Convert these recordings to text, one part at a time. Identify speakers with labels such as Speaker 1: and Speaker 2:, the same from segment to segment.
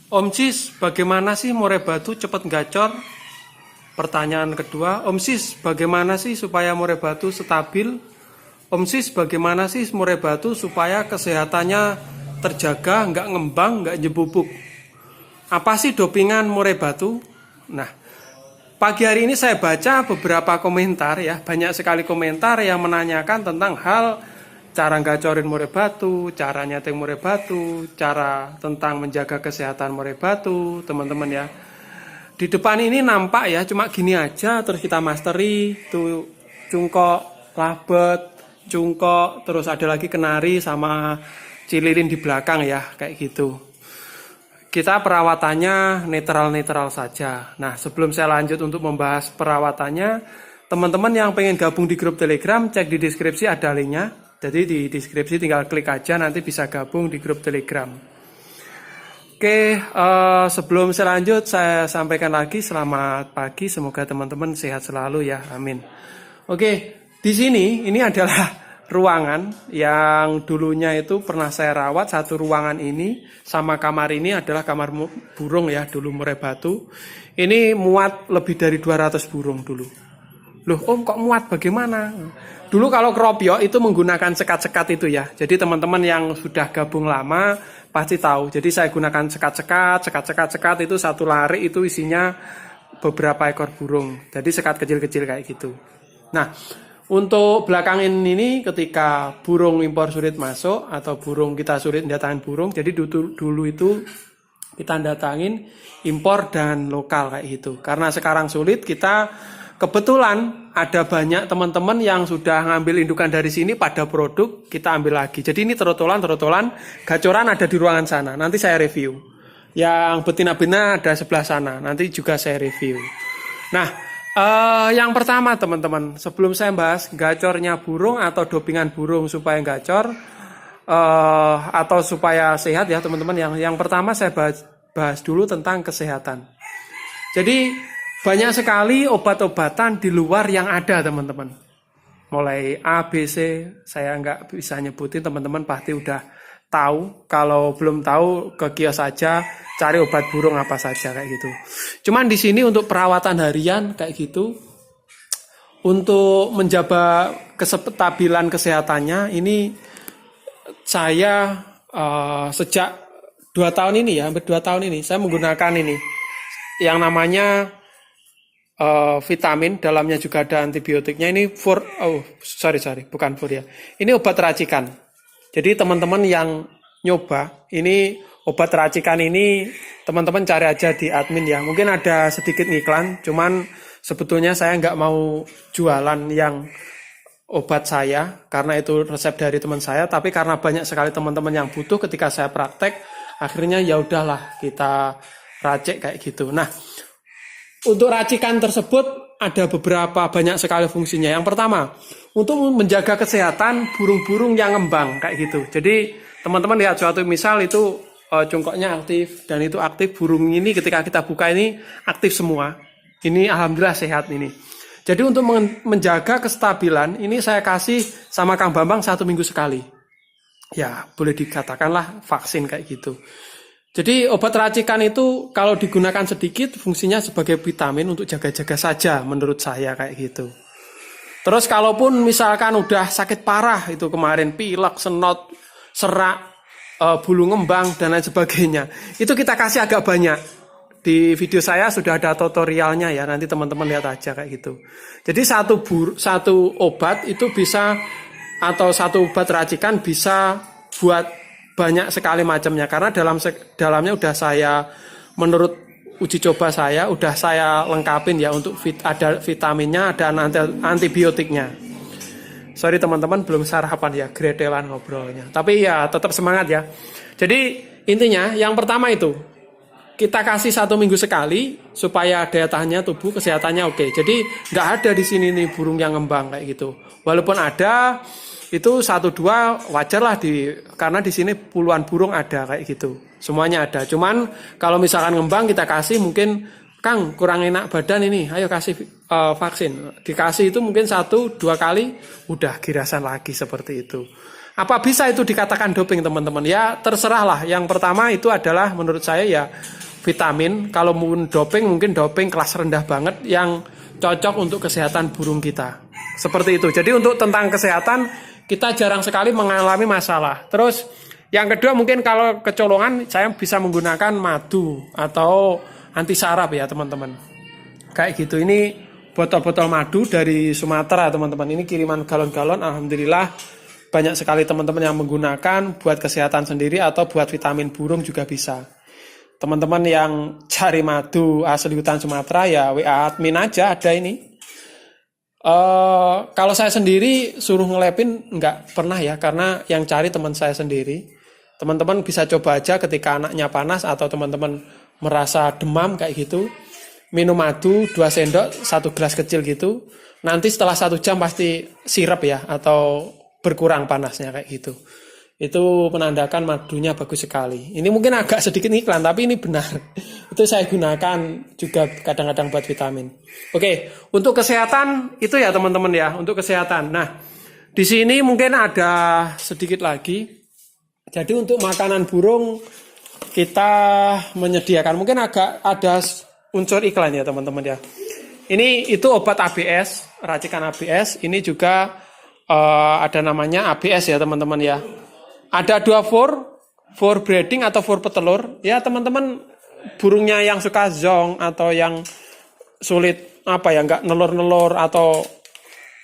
Speaker 1: Om Sis, bagaimana sih murai batu cepat gacor? Pertanyaan kedua, Om Sis, bagaimana sih supaya murai batu stabil? Om Sis, bagaimana sih murai batu supaya kesehatannya terjaga, nggak ngembang, nggak nyebubuk? Apa sih dopingan murai batu? Nah, pagi hari ini saya baca beberapa komentar ya, banyak sekali komentar yang menanyakan tentang hal cara gacorin murai batu, cara nyeting murai batu, cara tentang menjaga kesehatan murai batu, teman-teman ya. Di depan ini nampak ya, cuma gini aja, terus kita mastery, tuh cungkok, labet, cungkok, terus ada lagi kenari sama cililin di belakang ya, kayak gitu. Kita perawatannya netral-netral saja. Nah, sebelum saya lanjut untuk membahas perawatannya, teman-teman yang pengen gabung di grup Telegram, cek di deskripsi ada linknya. Jadi di deskripsi tinggal klik aja, nanti bisa gabung di grup Telegram. Oke, sebelum saya lanjut, saya sampaikan lagi selamat pagi, semoga teman-teman sehat selalu ya, amin. Oke, di sini ini adalah ruangan yang dulunya itu pernah saya rawat. Satu ruangan ini sama kamar ini adalah kamar burung ya, dulu murai batu. Ini muat lebih dari 200 burung dulu. Loh Om, kok muat bagaimana? Dulu kalau keropio itu menggunakan sekat-sekat itu ya. Jadi teman-teman yang sudah gabung lama pasti tahu. Jadi saya gunakan sekat-sekat itu satu lari itu isinya beberapa ekor burung. Jadi sekat kecil-kecil kayak gitu. Nah, untuk belakangin ini ketika burung impor sulit masuk atau burung kita sulit mendatangin burung, jadi dulu itu kita datangin impor dan lokal kayak gitu. Karena sekarang sulit, kita kebetulan ada banyak teman-teman yang sudah ngambil indukan dari sini pada produk, kita ambil lagi. Jadi ini terotolan, gacoran ada di ruangan sana. Nanti saya review. Yang betina-betina ada sebelah sana. Nanti juga saya review. Nah, yang pertama teman-teman, sebelum saya bahas gacornya burung atau dopingan burung supaya gacor atau supaya sehat ya teman-teman. Yang pertama saya bahas dulu tentang kesehatan. Jadi banyak sekali obat-obatan di luar yang ada teman-teman. Mulai A, B, C, saya nggak bisa nyebutin, teman-teman pasti udah tahu. Kalau belum tahu ke kios saja, cari obat burung apa saja kayak gitu. Cuman di sini untuk perawatan harian kayak gitu, untuk menjaga kestabilan kesehatannya, ini saya sejak 2 tahun ini ya, hampir 2 tahun ini, saya menggunakan ini yang namanya vitamin, dalamnya juga ada antibiotiknya. Ini bukan fur ya. Ini obat racikan. Jadi teman-teman yang nyoba, ini obat racikan ini teman-teman cari aja di admin ya. Mungkin ada sedikit iklan, cuman sebetulnya saya nggak mau jualan yang obat saya, karena itu resep dari teman saya. Tapi karena banyak sekali teman-teman yang butuh ketika saya praktek, akhirnya ya udahlah kita racik kayak gitu. Nah, untuk racikan tersebut ada banyak sekali fungsinya. Yang pertama, untuk menjaga kesehatan burung-burung yang ngembang kayak gitu. Jadi teman-teman lihat suatu misal itu cungkoknya aktif dan itu aktif, burung ini ketika kita buka ini aktif semua. Ini alhamdulillah sehat ini. Jadi untuk menjaga kestabilan ini saya kasih sama Kang Bambang 1 minggu sekali. Ya boleh dikatakanlah vaksin kayak gitu. Jadi obat racikan itu kalau digunakan sedikit fungsinya sebagai vitamin untuk jaga-jaga saja menurut saya kayak gitu. Terus kalaupun misalkan udah sakit parah itu kemarin pilek, senot, serak, bulu ngembang dan lain sebagainya, itu kita kasih agak banyak. Di video saya sudah ada tutorialnya ya, nanti teman-teman lihat aja kayak gitu. Jadi satu obat itu bisa, atau satu obat racikan bisa buat banyak sekali macamnya, karena dalamnya udah saya, menurut uji coba saya udah saya lengkapin ya, untuk ada vitaminnya, ada antibiotiknya. Sorry teman-teman belum sarapan ya, gredelan ngobrolnya. Tapi ya tetap semangat ya. Jadi intinya yang pertama itu kita kasih 1 minggu sekali supaya daya tahannya tubuh, kesehatannya oke. Jadi nggak ada di sini nih burung yang ngembang kayak gitu. Walaupun ada, itu 1-2 wajar lah karena di sini puluhan burung ada kayak gitu. Semuanya ada. Cuman kalau misalkan ngembang kita kasih, mungkin Kang kurang enak badan ini, ayo kasih vaksin. Dikasih itu mungkin 1-2 kali udah girasan lagi seperti itu. Apa bisa itu dikatakan doping teman-teman? Ya terserah lah. Yang pertama itu adalah menurut saya ya vitamin. Kalau mungkin doping kelas rendah banget yang cocok untuk kesehatan burung kita. Seperti itu. Jadi untuk tentang kesehatan kita jarang sekali mengalami masalah. Terus yang kedua mungkin kalau kecolongan saya bisa menggunakan madu atau anti saraf ya teman-teman. Kayak gitu. Ini botol-botol madu dari Sumatera teman-teman. Ini kiriman galon-galon. Alhamdulillah banyak sekali teman-teman yang menggunakan buat kesehatan sendiri atau buat vitamin burung juga bisa. Teman-teman yang cari madu asli hutan Sumatera ya WA admin aja ada ini. Kalau saya sendiri suruh ngelepin nggak pernah ya karena yang cari teman saya sendiri. Teman-teman bisa coba aja ketika anaknya panas atau teman-teman merasa demam kayak gitu. Minum madu 2 sendok 1 gelas kecil gitu. Nanti setelah 1 jam pasti sirep ya atau berkurang panasnya kayak gitu. Itu menandakan madunya bagus sekali. Ini mungkin agak sedikit iklan tapi ini benar. Itu saya gunakan juga kadang-kadang buat vitamin. Oke, untuk kesehatan itu ya teman-teman ya, untuk kesehatan. Nah, di sini mungkin ada sedikit lagi. Jadi untuk makanan burung kita menyediakan mungkin agak ada unsur iklan ya teman-teman ya. Ini itu obat ABS, racikan ABS. Ini juga ada namanya ABS ya teman-teman ya. Ada 2 for breeding atau for petelur. Ya teman-teman burungnya yang suka zong atau yang sulit nggak nelur-nelur atau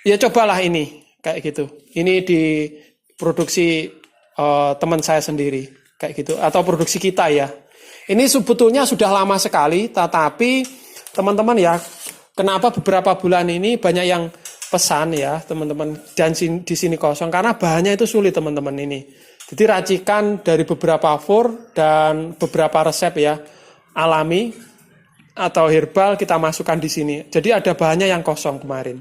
Speaker 1: ya cobalah ini kayak gitu. Ini diproduksi teman saya sendiri kayak gitu atau produksi kita ya. Ini sebetulnya sudah lama sekali, tetapi teman-teman ya, kenapa beberapa bulan ini banyak yang pesan ya teman-teman dan di sini kosong karena bahannya itu sulit teman-teman ini. Jadi racikan dari beberapa dan beberapa resep ya alami atau herbal kita masukkan di sini. Jadi ada bahannya yang kosong kemarin.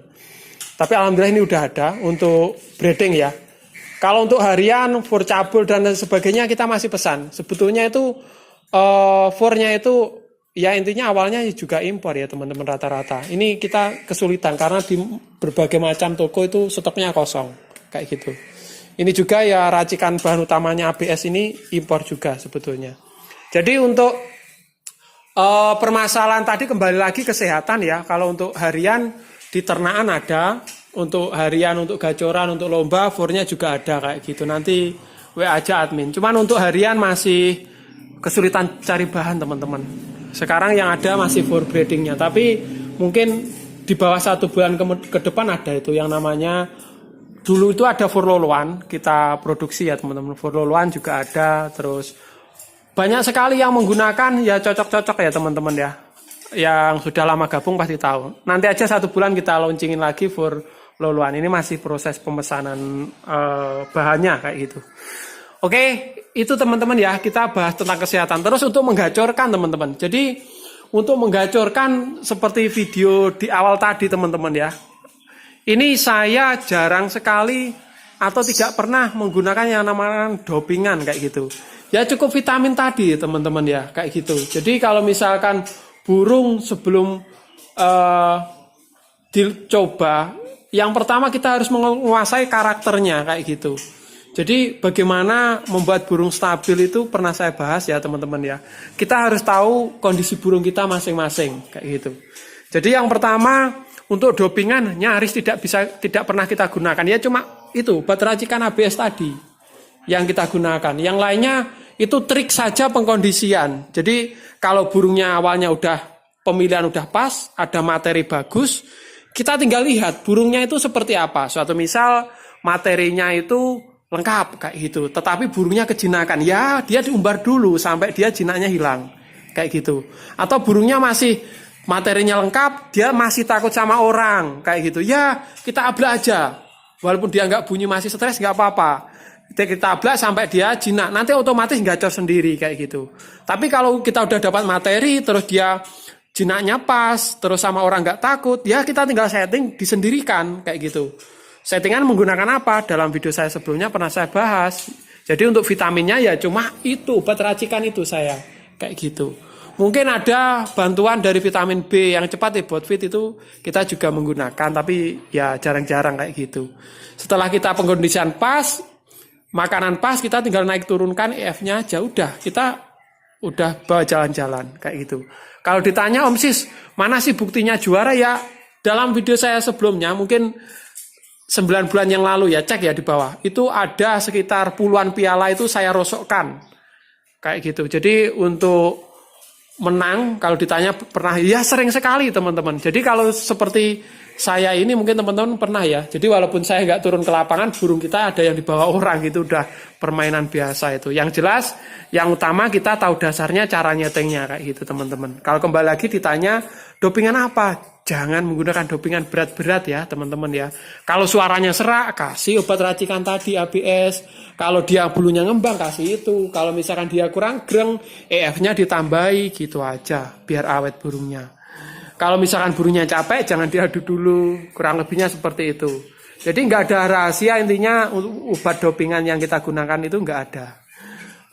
Speaker 1: Tapi alhamdulillah ini udah ada untuk breeding ya. Kalau untuk harian, cabul dan sebagainya kita masih pesan. Sebetulnya itu nya itu ya intinya awalnya juga impor ya teman-teman rata-rata. Ini kita kesulitan karena di berbagai macam toko itu stoknya kosong kayak gitu. Ini juga ya racikan bahan utamanya ABS ini impor juga sebetulnya. Jadi untuk permasalahan tadi kembali lagi kesehatan ya. Kalau untuk harian di ternakan ada, untuk harian untuk gacoran, untuk lomba nya juga ada kayak gitu. Nanti WA aja admin. Cuman untuk harian masih kesulitan cari bahan teman-teman. Sekarang yang ada masih for breedingnya, tapi mungkin di bawah 1 bulan ke depan ada itu yang namanya, dulu itu ada for loluan, kita produksi ya teman-teman, for loluan juga ada, terus banyak sekali yang menggunakan ya cocok-cocok ya teman-teman ya, yang sudah lama gabung pasti tahu. Nanti aja 1 bulan kita launchingin lagi for loluan, ini masih proses pemesanan bahannya kayak gitu. Oke, itu teman-teman ya, kita bahas tentang kesehatan. Terus untuk menggacorkan teman-teman. Jadi untuk menggacorkan seperti video di awal tadi teman-teman ya. Ini saya jarang sekali atau tidak pernah menggunakan yang namanya dopingan kayak gitu. Ya cukup vitamin tadi teman-teman ya, kayak gitu. Jadi kalau misalkan burung sebelum dicoba, yang pertama kita harus menguasai karakternya kayak gitu. Jadi bagaimana membuat burung stabil itu pernah saya bahas ya teman-teman ya. Kita harus tahu kondisi burung kita masing-masing kayak gitu. Jadi yang pertama untuk dopingan nyaris tidak pernah kita gunakan. Ya cuma itu obat racikan ABS tadi yang kita gunakan. Yang lainnya itu trik saja pengkondisian. Jadi kalau burungnya awalnya pemilihan udah pas, ada materi bagus, kita tinggal lihat burungnya itu seperti apa. Suatu misal materinya itu lengkap kayak gitu, tetapi burungnya kejinakan, ya dia diumbar dulu sampai dia jinaknya hilang kayak gitu. Atau burungnya masih materinya lengkap, dia masih takut sama orang kayak gitu, ya kita ablak aja, walaupun dia nggak bunyi masih stres nggak apa-apa, kita ablak sampai dia jinak, nanti otomatis gacor sendiri kayak gitu. Tapi kalau kita udah dapat materi terus dia jinaknya pas, terus sama orang nggak takut, ya kita tinggal setting disendirikan kayak gitu. Settingan menggunakan apa? Dalam video saya sebelumnya pernah saya bahas. Jadi untuk vitaminnya ya cuma itu, obat racikan itu saya. Kayak gitu. Mungkin ada bantuan dari vitamin B yang cepat ya, BotFit itu kita juga menggunakan. Tapi ya jarang-jarang kayak gitu. Setelah kita pengkondisian pas, makanan pas, kita tinggal naik turunkan EF-nya aja, udah kita udah bawa jalan-jalan kayak gitu. Kalau ditanya Om Sis, mana sih buktinya juara ya? Dalam video saya sebelumnya, mungkin 9 bulan yang lalu ya, cek ya di bawah. Itu ada sekitar puluhan piala itu saya rosokkan. Kayak gitu. Jadi untuk menang, kalau ditanya pernah, ya sering sekali teman-teman. Jadi kalau seperti saya ini mungkin teman-teman pernah ya. Jadi walaupun saya nggak turun ke lapangan, burung kita ada yang dibawa orang, gitu udah permainan biasa itu. Yang jelas, yang utama kita tahu dasarnya cara nyetingnya kayak gitu teman-teman. Kalau kembali lagi ditanya dopingan apa? Jangan menggunakan dopingan berat-berat ya teman-teman ya. Kalau suaranya serak, kasih obat racikan tadi ABS. Kalau dia bulunya ngembang, kasih itu. Kalau misalkan dia kurang greng, EF-nya ditambahi gitu aja, biar awet burungnya. Kalau misalkan burungnya capek, jangan diadu dulu. Kurang lebihnya seperti itu. Jadi nggak ada rahasia, intinya obat dopingan yang kita gunakan itu nggak ada.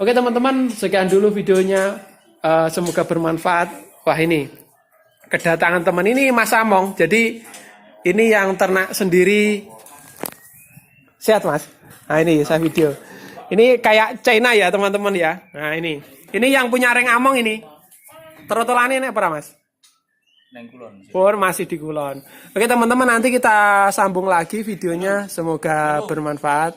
Speaker 1: Oke teman-teman, sekian dulu videonya. Semoga bermanfaat. Wah ini, kedatangan teman ini Mas Among. Jadi ini yang ternak sendiri. Sehat Mas? Nah ini saya video. Ini kayak China ya teman-teman ya. Nah ini yang punya ring Among ini. Trotolannya ini apa Mas? Pur masih di Kulon. Oke teman-teman, nanti kita sambung lagi videonya. Semoga bermanfaat.